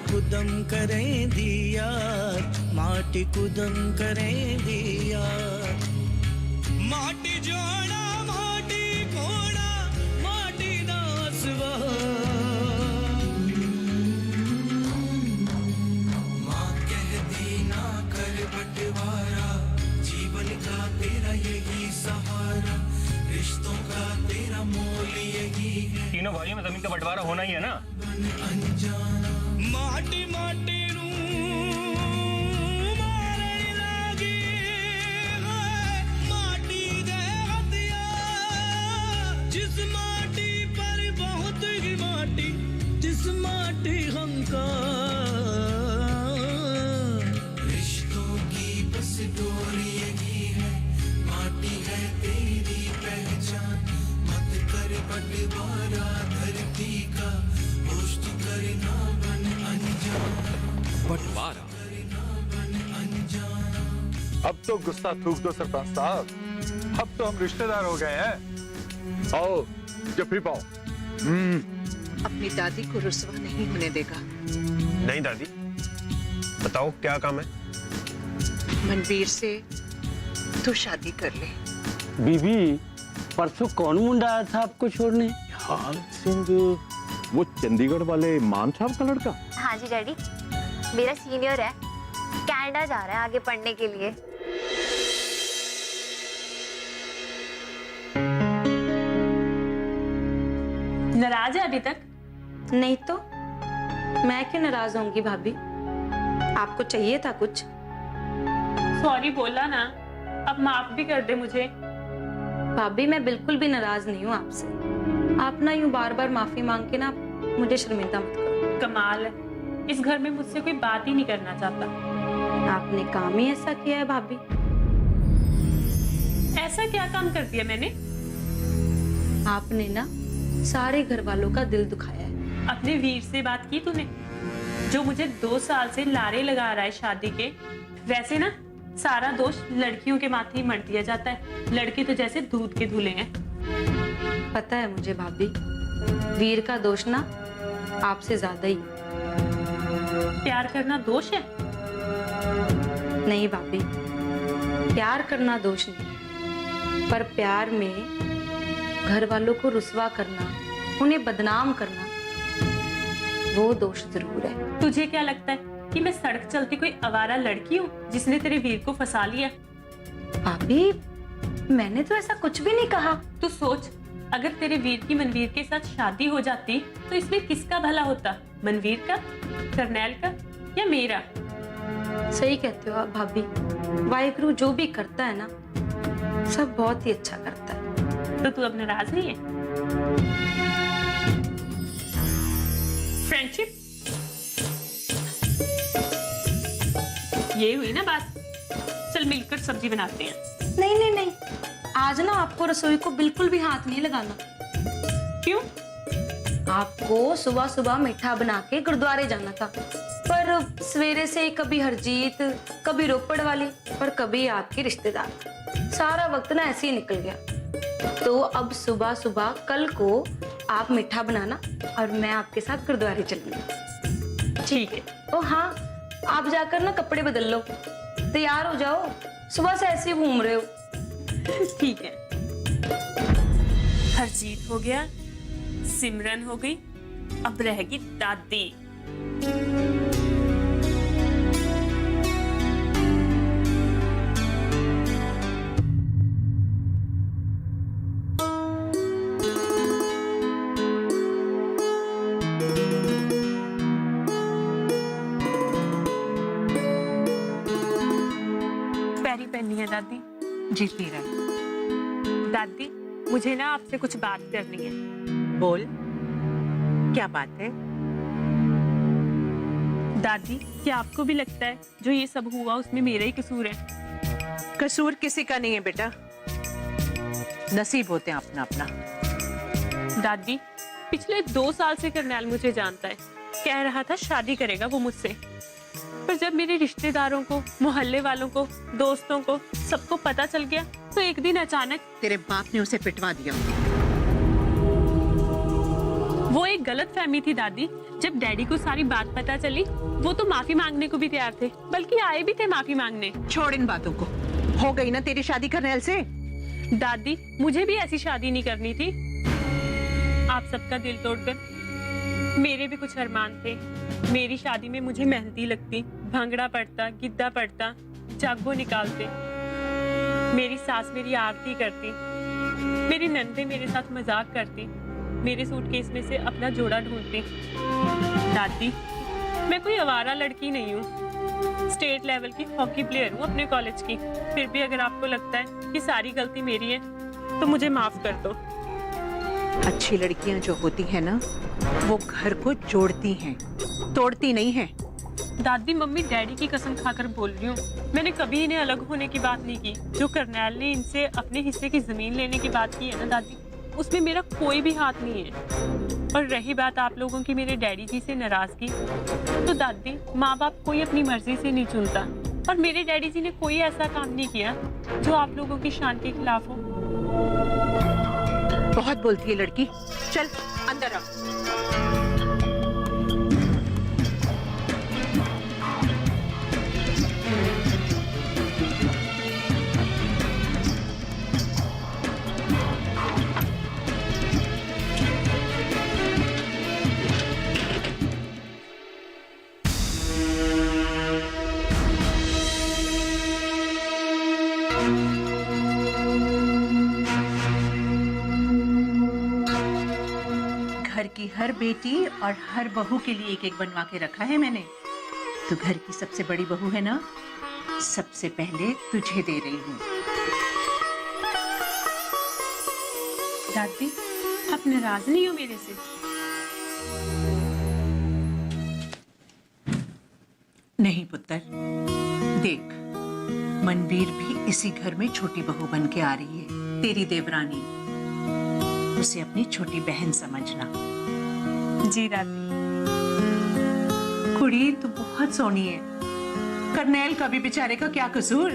को दम करें दिया, माटी को दम करें दिया। माटी जोड़ा माटी कोड़ा माटी नासवा, माँ कहती ना कर बंटवारा, जीवन का तेरा यही सहारा, रिश्तों का तेरा मोल यही है। तीनों भाइयों में जमीन का बंटवारा होना ही है ना। माटी माटी रू मारे लागी है, माटी दे हथिया, जिस माटी पर बहुत ही माटी, जिस माटी हमका रिश्तों की बस डोरी यही है, माटी है तेरी पहचान, मत कर बंटवारा धरती का, होश तू करना बन अनजान, बंटवारा। अब तो गुस्सा थूक दो सरपंच साहब, अब तो हम रिश्तेदार हो गए हैं। आओ जफ्फी पाओ। अपनी दादी को रुसवा नहीं होने देगा। नहीं दादी, बताओ क्या काम है? मनवीर से तू शादी कर ले। बीबी, परसों कौन मुंडा आया था आपको छोड़ने? हाल सिंह, वो चंडीगढ़ वाले मान साहब का लड़का। हाँ जी डैडी, मेरा सीनियर है, कनाडा जा रहा है आगे पढ़ने के लिए। नाराज है अभी तक? नहीं तो मैं क्यों नाराज होंगी भाभी? आपको चाहिए था कुछ? सॉरी बोला ना, अब माफ भी कर दे मुझे। भाभी मैं बिल्कुल भी नाराज नहीं हूँ आपसे। आप ना यूं बार बार माफी मांग के ना मुझे शर्मिंदा मत करो। कमाल है, इस घर में मुझसे कोई बात ही नहीं करना चाहता। आपने काम ही ऐसा किया है भाभी। ऐसा क्या काम कर दिया मैंने? आपने ना सारे घर वालों का दिल दुखाया है। अपने वीर से बात की तूने, जो मुझे 2 साल से लारे लगा रहा है शादी के? वैसे ना सारा दोष लड़कियों के माथे ही मर दिया जाता है। लड़के तो जैसे दूध के धुले हैं। पता है मुझे भाभी, वीर का दोष ना आपसे ज्यादा ही। प्यार करना दोष है? नहीं भाभी, प्यार करना दोष नहीं, पर प्यार में घर वालों को रुसवा करना, उन्हें बदनाम करना, वो दोष जरूर है। तुझे क्या लगता है कि मैं सड़क चलती कोई आवारा लड़की हूँ जिसने तेरे वीर को फंसा लिया? भाभी मैंने तो ऐसा कुछ भी नहीं कहा। तू सोच, अगर तेरे वीर की मनवीर के साथ शादी हो जाती तो इसमें किसका भला होता? मनवीर का, करनैल का या मेरा? सही कहते हो आप भाभी, वाहिगुरु जो भी करता है ना सब बहुत ही अच्छा करता है। तो तू अब नाराज नहीं है? फ्रेंडशिप ये हुई ना बात। चल मिलकर सब्जी बनाते हैं। नहीं नहीं नहीं, आज ना आपको रसोई को बिल्कुल भी हाथ नहीं लगाना। क्यों? आपको सुबह सुबह मीठा बना के गुरुद्वारे जाना था, पर सवेरे से कभी हरजीत, कभी रोपड़ वाली, और कभी आपके रिश्तेदार, सारा वक्त ना ऐसे ही निकल गया। तो अब सुबह सुबह कल को आप मीठा बनाना और मैं आपके साथ गुरुद्वारे चलूंगी। ठीक है। ओ हाँ, आप जाकर ना कपड़े बदल लो, तैयार हो जाओ, सुबह से ऐसे ही घूम रहे हो। ठीक है। हरजीत हो गया, सिमरन हो गई, अब रहेगी दादी। पैरी पहनी है दादी? जी तेरा। दादी मुझे ना आपसे कुछ बात करनी है। बोल, क्या बात है? दादी क्या आपको भी लगता है जो ये सब हुआ उसमें मेरा ही कसूर है? कसूर किसी का नहीं है बेटा, नसीब होते हैं अपना अपना। दादी पिछले 2 साल से करनैल मुझे जानता है, कह रहा था शादी करेगा वो मुझसे, पर जब मेरे रिश्तेदारों को, मोहल्ले वालों को, दोस्तों को, सबको पता चल गया तो एक दिन अचानक तेरे बाप ने उसे पिटवा दिया। वो एक गलत फहमी थी दादी। जब डैडी को सारी बात पता चली, वो तो माफी मांगने को भी तैयार थे, बल्कि आए भी थे माफी मांगने। छोड़ इन बातों को। हो गई ना तेरी शादी कर्नैल से। दादी, मुझे भी ऐसी शादी नहीं करनी थी। आप सबका दिल तोड़कर मेरे भी कुछ अरमान थे। मेरी शादी में मुझे मेहंदी लगती, भांगड़ा पड़ता, गिद्दा पड़ता, जागो निकालते, मेरी सास मेरी आरती करती, मेरी नंदे मेरे साथ मजाक करती, मेरे सूटकेस में से अपना जोड़ा ढूंढती। दादी, मैं कोई आवारा लड़की नहीं हूँ। स्टेट लेवल की हॉकी प्लेयर हूँ अपने कॉलेज की। फिर भी अगर आपको लगता है कि सारी गलती मेरी है, तो मुझे माफ कर दो। अच्छी लड़कियां जो होती है ना, वो घर को जोड़ती हैं, तोड़ती नहीं हैं। दादी, मम्मी डैडी की कसम खाकर बोल रही हूँ, मैंने कभी इन्हें अलग होने की बात नहीं की। जो कर्नैल ने इनसे अपने हिस्से की जमीन लेने की बात की है ना दादी, उसमें मेरा कोई भी हाथ नहीं है। और रही बात आप लोगों की मेरे डैडी जी से नाराजगी, तो दादी, माँ बाप कोई अपनी मर्जी से नहीं चुनता, और मेरे डैडी जी ने कोई ऐसा काम नहीं किया जो आप लोगों की शान के खिलाफ हो। बहुत बोलती है लड़की। चल अंदर आ। घर की हर बेटी और हर बहू के लिए एक एक बनवा के रखा है मैंने। तो घर की सबसे बड़ी बहू है ना, सबसे पहले तुझे दे रही हूँ। दादी, आप नाराज नहीं हो मेरे से? नहीं पुत्र, देख, मनवीर भी इसी घर में छोटी बहू बन के आ रही है, तेरी देवरानी। उसे अपनी छोटी बहन समझना। जी दादी। कुड़ी तो बहुत सोनी है। कर्नैल का भी बेचारे का क्या कसूर।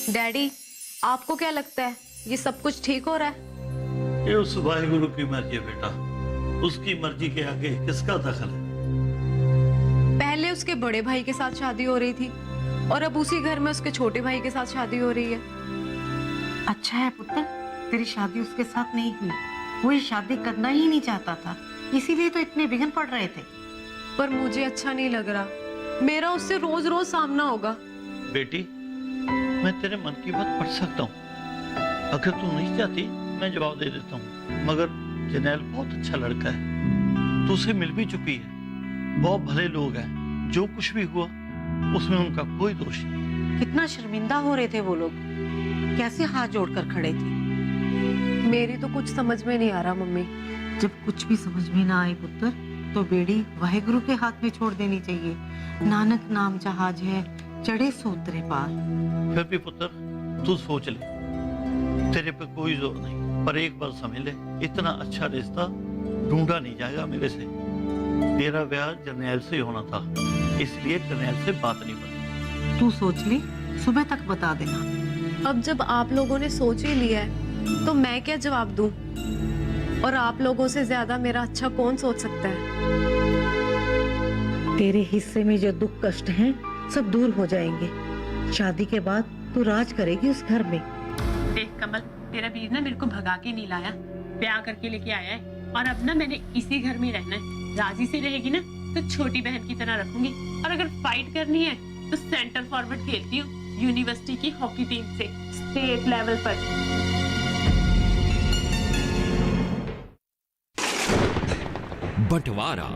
डैडी, आपको क्या लगता है ये सब कुछ ठीक हो रहा है? ये उस वाहिगुरु की मर्जी है बेटा, उसकी मर्जी के आगे किसका दखल है? पहले उसके बड़े भाई के साथ शादी हो रही थी, और अब उसी घर में उसके छोटे भाई के साथ शादी हो रही है। अच्छा है पुत्र, तेरी शादी उसके साथ नहीं हुई। वो ये शादी करना ही नहीं चाहता था, इसीलिए तो इतने विघ्न पड़ रहे थे। पर मुझे अच्छा नहीं लग रहा, मेरा उससे रोज रोज सामना होगा। बेटी, मैं तेरे मन की बात पढ़ सकता हूँ। अगर तू नहीं चाहती, मैं जवाब दे देता हूँ। मगर जरनैल बहुत अच्छा लड़का है, तू उसे मिल भी चुकी है। बहुत भले लोग हैं, जो कुछ भी हुआ उसमें उनका कोई दोष नहीं। कितना शर्मिंदा हो रहे थे वो लोग, कैसे हाथ जोड़कर खड़े थे। मेरी तो कुछ समझ में नहीं आ रहा मम्मी। जब कुछ भी समझ में ना आए पुत्र, तो बेड़ी वाहिगुरु के हाथ में छोड़ देनी चाहिए। नानक नाम जहाज है, चढ़े सो उतरे पार। फिर भी पुत्र, तू सोच ले, तेरे पे कोई जोर नहीं, पर एक बार समझ ले, इतना अच्छा रिश्ता ढूंढा नहीं जाएगा मेरे से। तेरा ब्याह जरनैल से होना था, इसलिए जरनैल से बात नहीं बनी। तू सोच ले, सुबह तक बता देना। अब जब आप लोगों ने सोच ही लिया है, तो मैं क्या जवाब दूं? और आप लोगों से ज्यादा मेरा अच्छा कौन सोच सकता है? तेरे हिस्से में जो दुख कष्ट हैं, सब दूर हो जाएंगे। शादी के बाद तू राज करेगी उस घर में। देख कमल, तेरा वीर ना मेरे को भगा के नहीं लाया, ब्याह करके लेके आया है। और अब ना मैंने इसी घर में रहना है। राजी से रहेगी ना, तो छोटी बहन की तरह रखूंगी। और अगर फाइट करनी है, तो सेंटर फॉरवर्ड खेलती हूँ यूनिवर्सिटी की हॉकी टीम से, स्टेट लेवल पर। बंटवारा।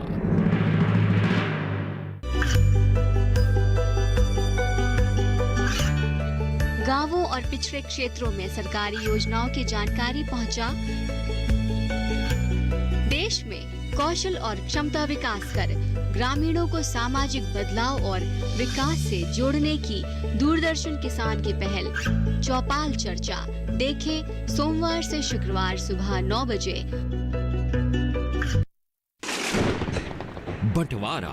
गांवों और पिछड़े क्षेत्रों में सरकारी योजनाओं की जानकारी पहुंचा। देश में कौशल और क्षमता विकास कर ग्रामीणों को सामाजिक बदलाव और विकास से जोड़ने की दूरदर्शन किसान की पहल चौपाल चर्चा देखें सोमवार से शुक्रवार सुबह 9 बजे। बंटवारा।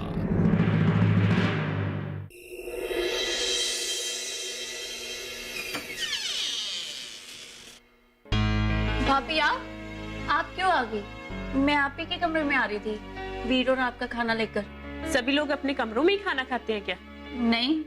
भाभी आप क्यों आ गई? मैं आप ही के कमरे में आ रही थी, वीर और आपका खाना लेकर। सभी लोग अपने कमरों में ही खाना खाते हैं क्या? नहीं,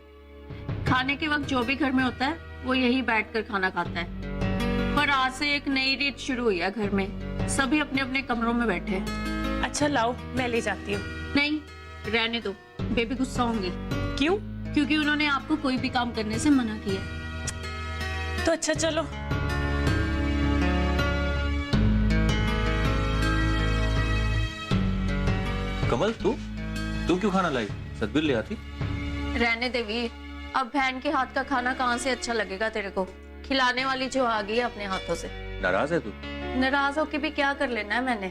खाने के वक्त जो भी घर में होता है वो यही बैठकर खाना खाता है। पर आज से एक नई रीत शुरू हुई है घर में, सभी अपने अपने कमरों में बैठे हैं। अच्छा लाओ, मैं ले जाती हूँ। नहीं, रहने दो, बेबी गुस्सा होंगी। क्यों? क्योंकि उन्होंने आपको कोई भी काम करने से मना किया है। तो अच्छा चलो। कमल तू क्यों खाना लाई? सतबीर ले आती। रहने दे वीर, अब बहन के हाथ का खाना कहाँ से अच्छा लगेगा तेरे को? खिलाने वाली जो आ गई है अपने हाथों से। नाराज है तू? नाराज होके भी क्या कर लेना है मैंने?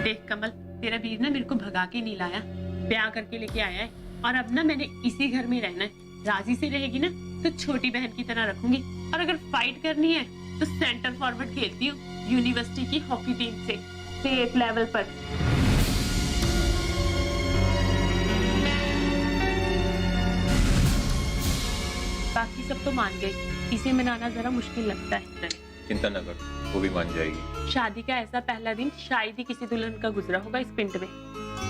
देख कमल, तेरा वीर ना मेरे को भगा के नहीं लाया, ब्याह करके लेके आया है। और अब ना मैंने इसी घर में रहना है। राजी से रहेगी ना तो छोटी बहन की तरह रखूंगी, और अगर फाइट करनी है तो सेंटर फॉरवर्ड खेलती हूँ यूनिवर्सिटी की हॉकी टीम से, स्टेट लेवल पर। बाकी सब तो मान गए, इसे मनाना जरा मुश्किल लगता है। चिंता न कर, वो भी मान जाएगी। शादी का ऐसा पहला दिन शायद ही किसी दुल्हन का गुजरा होगा इस पिंड में।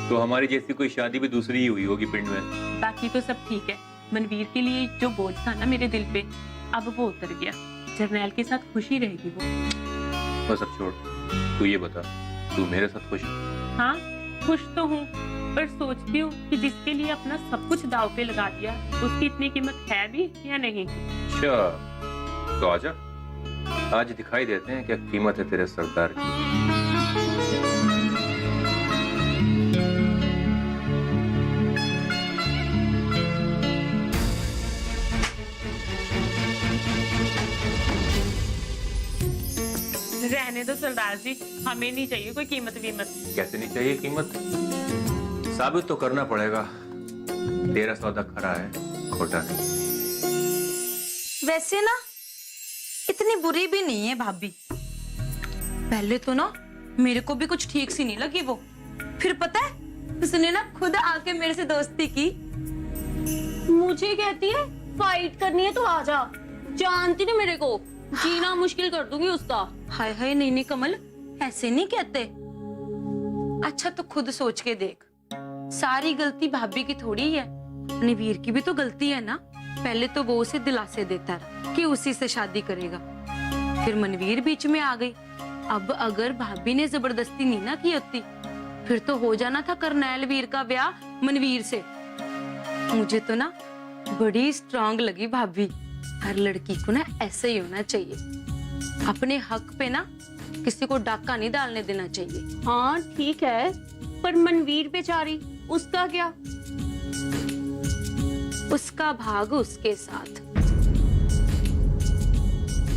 तो हमारी जैसी कोई शादी भी दूसरी ही हुई होगी पिंड में। बाकी तो सब ठीक है। मनवीर के लिए जो बोझ था ना मेरे दिल पे, अब वो उतर गया। जरनैल के साथ खुशी रहेगी वो। बस अब छोड़, तू ये बता, तू मेरे साथ खुश? हाँ खुश तो हूँ, पर सोचती हूँ कि जिसके लिए अपना सब कुछ दाव पे लगा दिया, उसकी इतनी कीमत है भी या नहीं। अच्छा तो आजा, आज दिखाई देते हैं क्या कीमत है तेरे सरदार की। रहने दो सरदार जी, हमें नहीं चाहिए कोई कीमत वीमत। कैसे नहीं चाहिए कीमत? साबित तो करना पड़ेगा, तेरा सौदा खरा है, खोटा नहीं। वैसे ना इतनी बुरी भी नहीं है भाभी। पहले तो ना मेरे को भी कुछ ठीक सी नहीं लगी वो, फिर पता है उसने ना खुद आके मेरे से दोस्ती की। मुझे कहती है फाइट करनी है तो आजा, जानती नहीं मेरे को, जीना मुश्किल कर दूंगी उसका। हाय हाय, नहीं नहीं कमल, ऐसे नहीं कहते। अच्छा तो खुद सोच के देख, सारी गलती भाभी की थोड़ी है, अपने वीर की भी तो गलती है ना। पहले तो वो उसे दिलासे देता रहा कि उसी से शादी करेगा, फिर मनवीर बीच में आ गई। अब अगर भाभी ने जबरदस्ती नहीं ना की होती, फिर तो हो जाना था करनैल वीर का ब्याह मनवीर से। मुझे तो ना बड़ी स्ट्रांग लगी भाभी। हर लड़की को ना ऐसे ही होना चाहिए, अपने हक पे ना किसी को डाका नहीं डालने देना चाहिए। हाँ ठीक है, पर मनवीर बेचारी, उसका क्या? उसका भाग उसके साथ।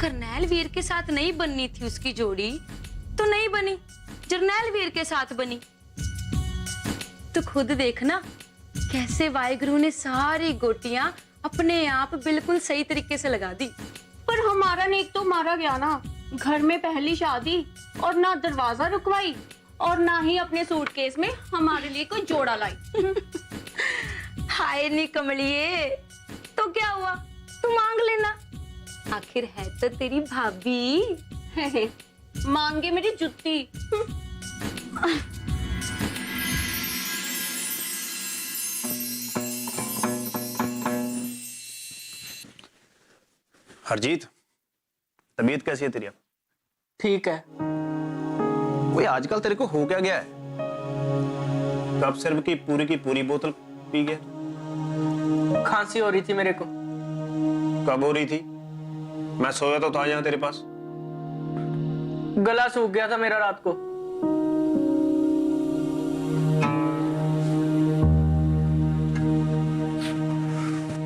करनैल वीर के साथ नहीं बननी थी उसकी जोड़ी, तो नहीं बनी, जरनैल वीर के साथ बनी। तो खुद देखना कैसे वाहिगुरु ने सारी गोटियां अपने आप बिल्कुल सही तरीके से लगा दी। पर हमारा नेक तो मारा गया ना, घर में पहली शादी, और ना दरवाजा रुकवाई, और ना ही अपने सूटकेस में हमारे लिए कोई जोड़ा लाई। हाय नी कमलिए, तो क्या हुआ, तू मांग लेना, आखिर है तो तेरी भाभी। मांगे मेरी जुत्ती। हरजीत, तबीयत कैसी है तेरी अब? ठीक है। वही आजकल तेरे को हो क्या गया है? कब सिर्फ की पूरी बोतल पी गया? खांसी हो रही थी मेरे को। कब हो रही थी? मैं सोया तो था यहाँ तेरे पास। गला सूख गया था मेरा रात को।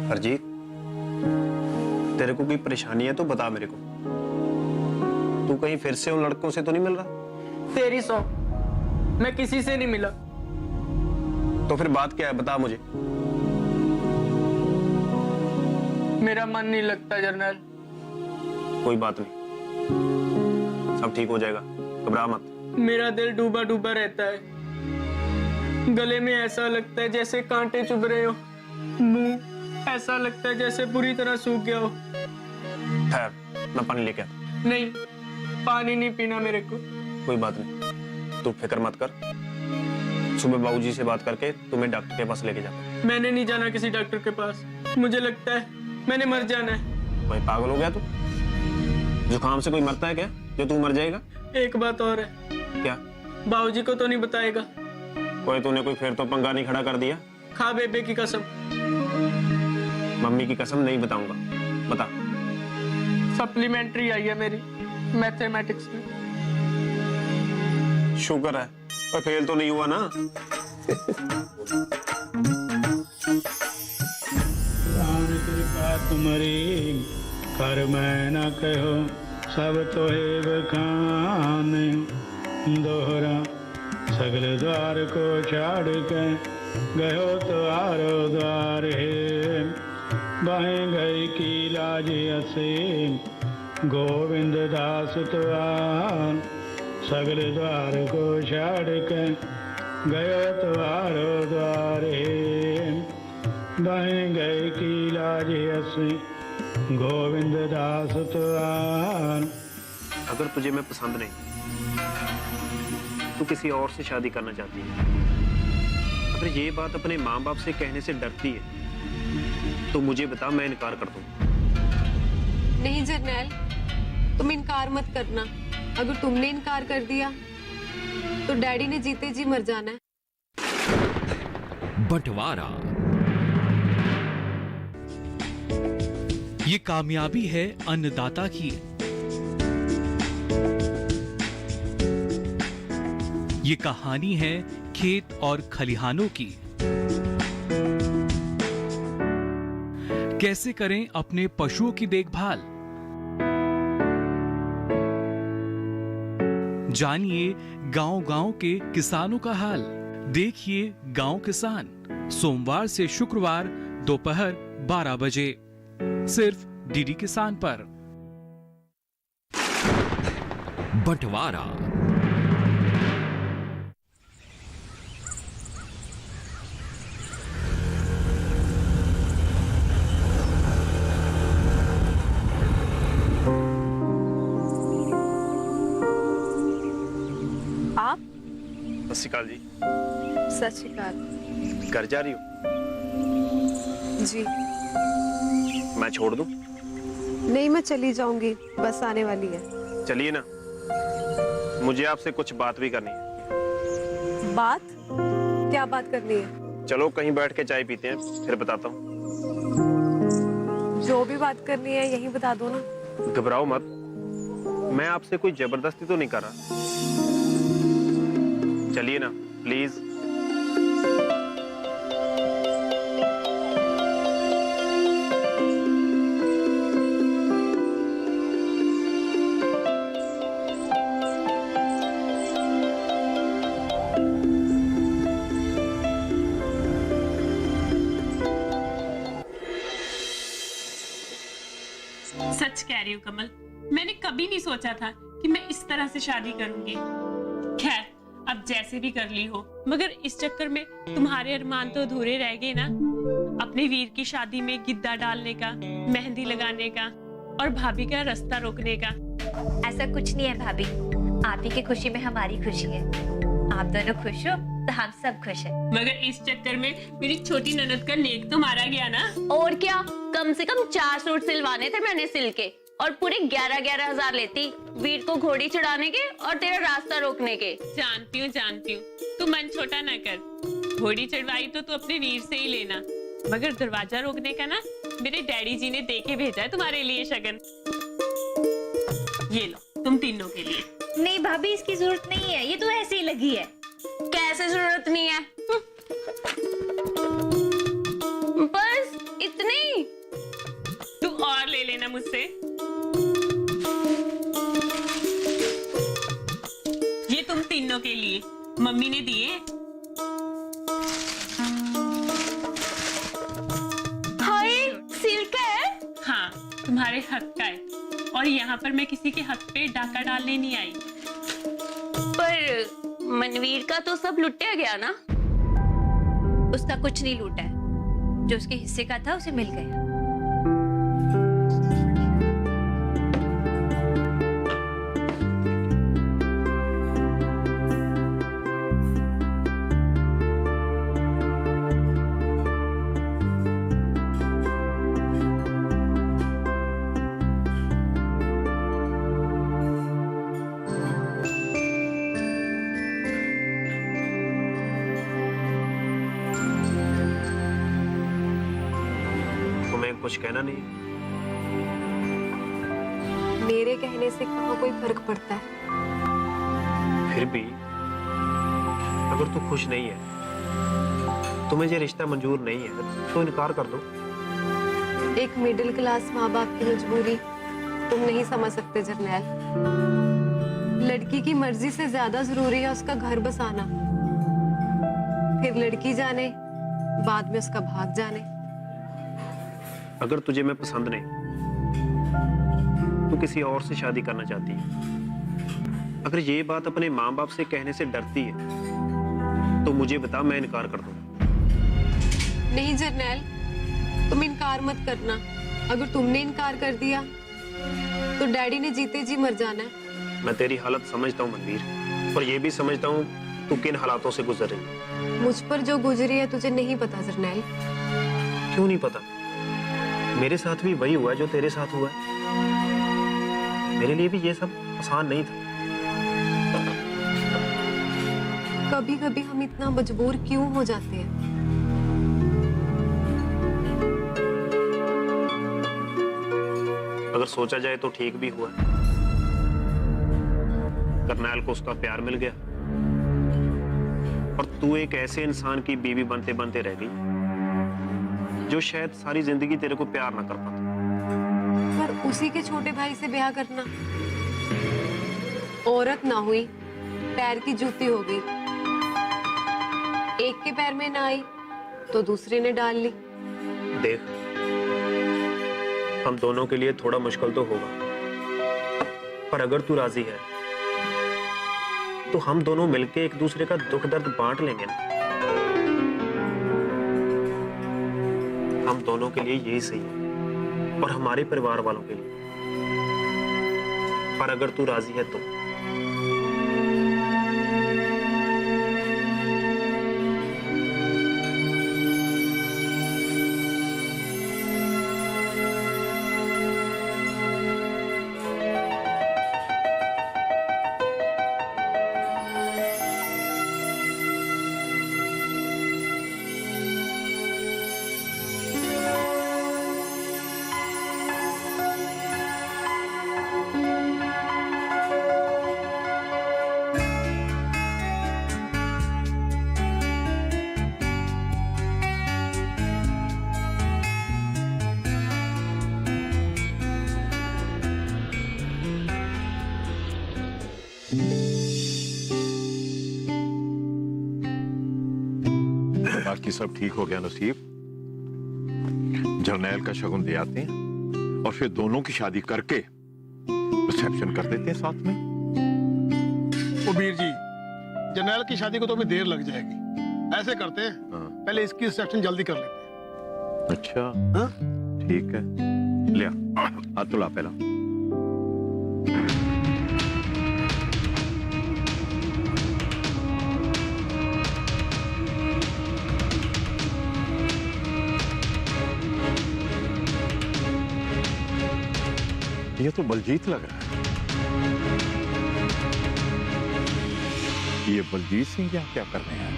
हरजीत, तेरे को कोई परेशानी है तो बता मेरे को। तू कहीं फिर से उन लड़कों से तो नहीं मिल रहा? तेरी सौ, मैं किसी से नहीं मिला। तो फिर बात क्या है, बता मुझे। मेरा मन नहीं लगता जरनैल। कोई बात नहीं, सब ठीक हो जाएगा, घबरा मत। मेरा दिल डूबा डूबा रहता है, गले में ऐसा लगता है जैसे कांटे चुभ रहे हो, मुंह ऐसा लगता है जैसे पूरी तरह सूख गया हो। ठहर, मैं पानी लेके आता। नहीं, पानी नहीं पीना मेरे को। कोई बात नहीं, तू फिक्र मत कर। सुबह बाबूजी से बात करके तुम्हें डॉक्टर के पास लेके जाता। मैंने नहीं जाना किसी डॉक्टर के पास। मुझे लगता है मैंने मर जाना है। भाई पागल हो गया तू? जुकाम से कोई मरता है क्या जो तू मर जाएगा? एक बात और है। क्या? बाबूजी को तो नहीं बताएगा? कोई तूने कोई फिर तो पंगा नहीं खड़ा कर दिया? खा बेबे की कसम। मम्मी की कसम नहीं बताऊंगा। बता। सप्लीमेंट्री आई है मेरी मैथमेटिक्स में। शुक्र है, पर फेल तो नहीं हुआ ना? कृपा तुम्हारी कर मैं न कहो, सब तो है बखान। दोहरा सगल द्वार को छाड़ के गयो तो आरो द्वार है। बाहें गई की लाज असे गोविंद दास द्वार। सगल द्वार को छाड़ के गयो तो आरो द्वार है। बाहें गई की लाज असे गोविंद दास द्वार। अगर तुझे मैं पसंद नहीं, तू किसी और से शादी करना चाहती है, अगर ये बात अपने माँ बाप से कहने से डरती है तो मुझे बता, मैं इनकार कर दूं। नहीं जरनैल, तुम इनकार मत करना। अगर तुमने इनकार कर दिया तो डैडी ने जीते जी मर जाना है। बंटवारा। ये कामयाबी है अन्नदाता की। ये कहानी है खेत और खलिहानों की। कैसे करें अपने पशुओं की देखभाल, जानिए गांव-गांव के किसानों का हाल। देखिए गांव किसान, सोमवार से शुक्रवार दोपहर 12 बजे सिर्फ डीडी किसान पर। बंटवारा। आप? सत श्री अकाल जी। सत श्री अकाल। घर जा रही हो? जी। मैं छोड़ दूं? नहीं, मैं चली जाऊंगी, बस आने वाली है। चलिए ना, मुझे आपसे कुछ बात भी करनी है। बात? क्या बात करनी है? चलो कहीं बैठ के चाय पीते हैं, फिर बताता हूँ। जो भी बात करनी है यही बता दो ना। घबराओ मत, मैं आपसे कोई जबरदस्ती तो नहीं कर रहा। चलिए ना प्लीज। सच कह रही हूँ कमल, मैंने कभी नहीं सोचा था कि मैं इस तरह से शादी करूंगी। खैर, अब जैसे भी कर ली हो, मगर इस चक्कर में तुम्हारे अरमान तो अधूरे रह गए ना। अपने वीर की शादी में गिद्दा डालने का, मेहंदी लगाने का और भाभी का रास्ता रोकने का। ऐसा कुछ नहीं है भाभी, आप ही की खुशी में हमारी खुशी है। आप दोनों खुश हो तो हम सब खुश हैं। मगर इस चक्कर में मेरी छोटी ननद का नेक तो मारा गया ना। और क्या, कम से कम 4 सूट सिलवाने थे मैंने सिल के, और पूरे 11-11 हजार लेती वीर को घोड़ी चढ़ाने के और तेरा रास्ता रोकने के। जानती हूँ, तू मन छोटा ना कर। घोड़ी चढ़वाई तो तू अपने वीर से ही लेना, मगर दरवाजा रोकने का ना मेरे डैडी जी ने दे के भेजा है तुम्हारे लिए शगन। ये लो तुम तीनों के लिए। नहीं भाभी, इसकी जरूरत नहीं है, ये तो ऐसे ही लगी है। कैसे जरूरत नहीं है? बस इतनी। तू और ले लेना मुझसे। ये तुम तीनों के लिए, मम्मी ने दिए। हाय, सिल्क है? हाँ, तुम्हारे हक का है, और यहाँ पर मैं किसी के हक पे डाका डालने नहीं आई। पर मनवीर का तो सब लुटिया गया ना? उसका कुछ नहीं लूटा है, जो उसके हिस्से का था उसे मिल गया। कुछ कहना नहीं। मेरे कहने से कहाँ कोई फर्क पड़ता है। फिर भी अगर तू खुश नहीं है, तुम्हें ये रिश्ता मंजूर नहीं है, तो इनकार कर दो। एक मिडिल क्लास माँ बाप की मजबूरी तुम नहीं समझ सकते जरनैल। लड़की की मर्जी से ज्यादा जरूरी है उसका घर बसाना। फिर लड़की जाने, बाद में उसका भाग जाने। अगर तुझे मैं पसंद नहीं, तू किसी और से शादी करना चाहती है, अगर ये बात अपने माँ बाप से कहने से डरती है, तो मुझे बता, मैं इनकार कर दूंगा। नहीं जरनैल, तुम इनकार मत करना। अगर तुमने इनकार कर दिया तो डैडी ने जीते जी मर जाना है। मैं तेरी हालत समझता हूँ मनवीर, और ये भी समझता हूँ तू किन हालातों से गुजर रही है। मुझ पर जो गुजरी है तुझे नहीं पता जरनैल। क्यों नहीं पता? मेरे साथ भी वही हुआ है जो तेरे साथ हुआ है। मेरे लिए भी ये सब आसान नहीं था। कभी कभी हम इतना मजबूर क्यों हो जाते हैं? अगर सोचा जाए तो ठीक भी हुआ। करनैल को उसका प्यार मिल गया, और तू एक ऐसे इंसान की बीवी बनते बनते रह गई जो शायद सारी जिंदगी तेरे को प्यार ना कर पाता। पर उसी के छोटे भाई से ब्याह करना, औरत ना हुई, पैर की जूती हो गई। एक के पैर में ना आई तो दूसरे ने डाल ली। देख, हम दोनों के लिए थोड़ा मुश्किल तो होगा, पर अगर तू राजी है तो हम दोनों मिलके एक दूसरे का दुख दर्द बांट लेंगे ना। हम दोनों के लिए यही सही है, और हमारे परिवार वालों के लिए। पर अगर तू राजी है तो बाकी सब ठीक हो गया नसीब। जरनैल का शगुन दे आते हैं और फिर दोनों की शादी करके रिसेप्शन कर देते हैं साथ में। ओ वीर जी, जरनैल की शादी को तो अभी देर लग जाएगी। ऐसे करते हैं, पहले इसकी रिसेप्शन जल्दी कर लेते हैं। अच्छा, ठीक है, लिया हाथ धुला पहला। ये तो बलजीत लग रहा है। ये बलजीत सिंह यहाँ क्या कर रहे हैं?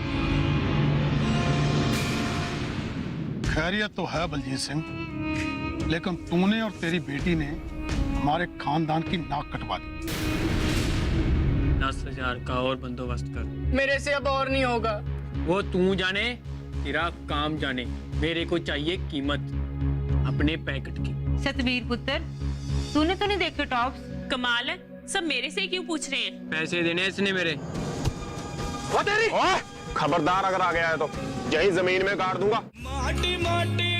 खैरियत तो है बलजीत सिंह, लेकिन तूने और तेरी बेटी ने हमारे खानदान की नाक कटवा दी। 10,000 का और बंदोबस्त कर। मेरे से अब और नहीं होगा। वो तू जाने, तेरा काम जाने। मेरे को चाहिए कीमत अपने पैकेट की। सतवीर पुत्र, तूने तो नहीं देखे टॉप्स? कमाल है, सब मेरे से क्यों पूछ रहे हैं? पैसे देने इसने मेरे। खबरदार अगर आ गया है तो यही जमीन में गाड़ दूंगा। माटी माटी